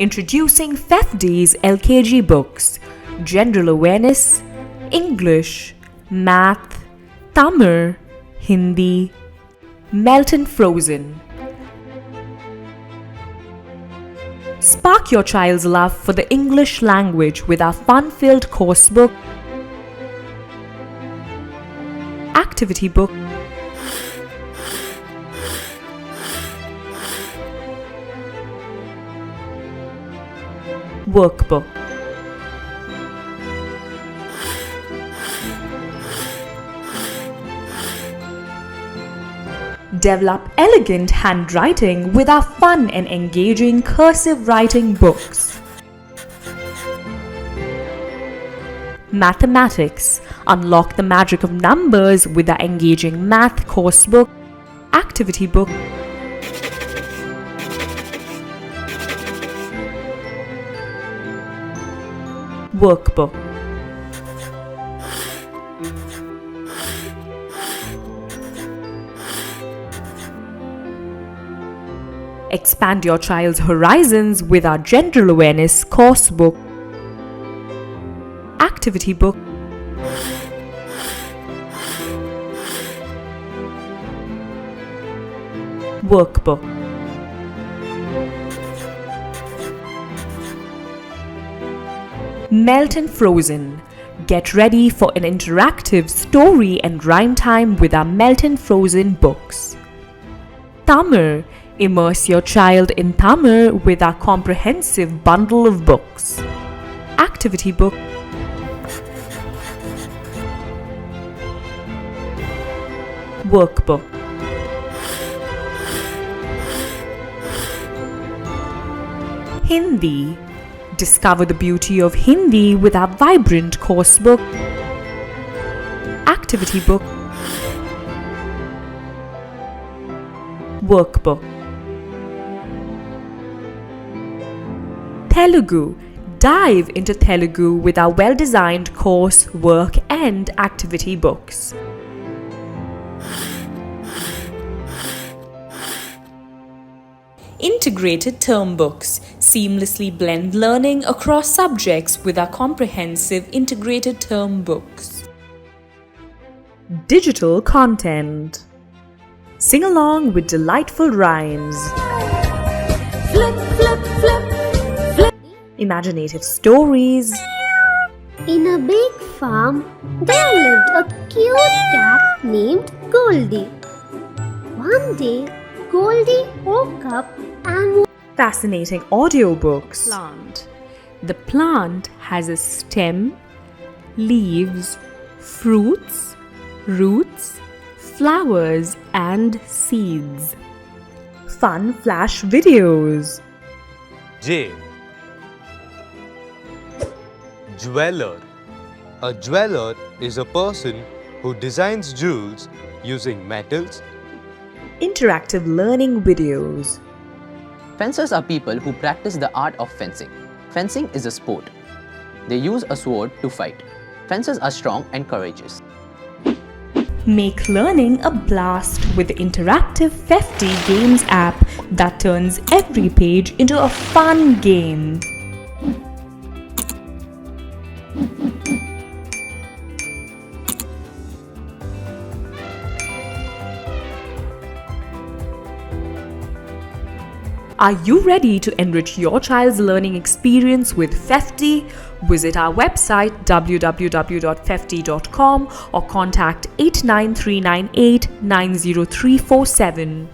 Introducing FEFDY's LKG Books, General Awareness, English, Math, Tamil, Hindi, Melt and Frozen. Spark your child's love for the English language with our fun-filled course book, activity book, workbook. Develop elegant handwriting with our fun and engaging cursive writing books. Mathematics. Unlock the magic of numbers with our engaging math course book, activity book, workbook. Expand your child's horizons with our General Awareness course book, activity book, workbook. Melt and Frozen. Get ready for an interactive story and rhyme time with our Melt and Frozen books. Tamil. Immerse your child in Tamil with our comprehensive bundle of books. Activity book, workbook. Hindi. Discover the beauty of Hindi with our vibrant course book, activity book, workbook. Telugu. Dive into Telugu with our well-designed course, work and activity books. Integrated term books. Seamlessly blend learning across subjects with our comprehensive integrated term books. Digital content. Sing along with delightful rhymes. Flip, flip, flip, flip. Imaginative stories. In a big farm, there lived a cute cat named Goldie. One day, Goldie woke up and Fascinating audiobooks. Plant. The plant has a stem, leaves, fruits, roots, flowers and seeds. Fun flash videos. J. Jeweler. A jeweler is a person who designs jewels using metals. Interactive learning videos. Fencers are people who practice the art of fencing. Fencing is a sport. They use a sword to fight. Fencers are strong and courageous. Make learning a blast with the interactive FEFDY Games app that turns every page into a fun game. Are you ready to enrich your child's learning experience with FEFDY? Visit our website www.fefdy.com or contact 89398 90347.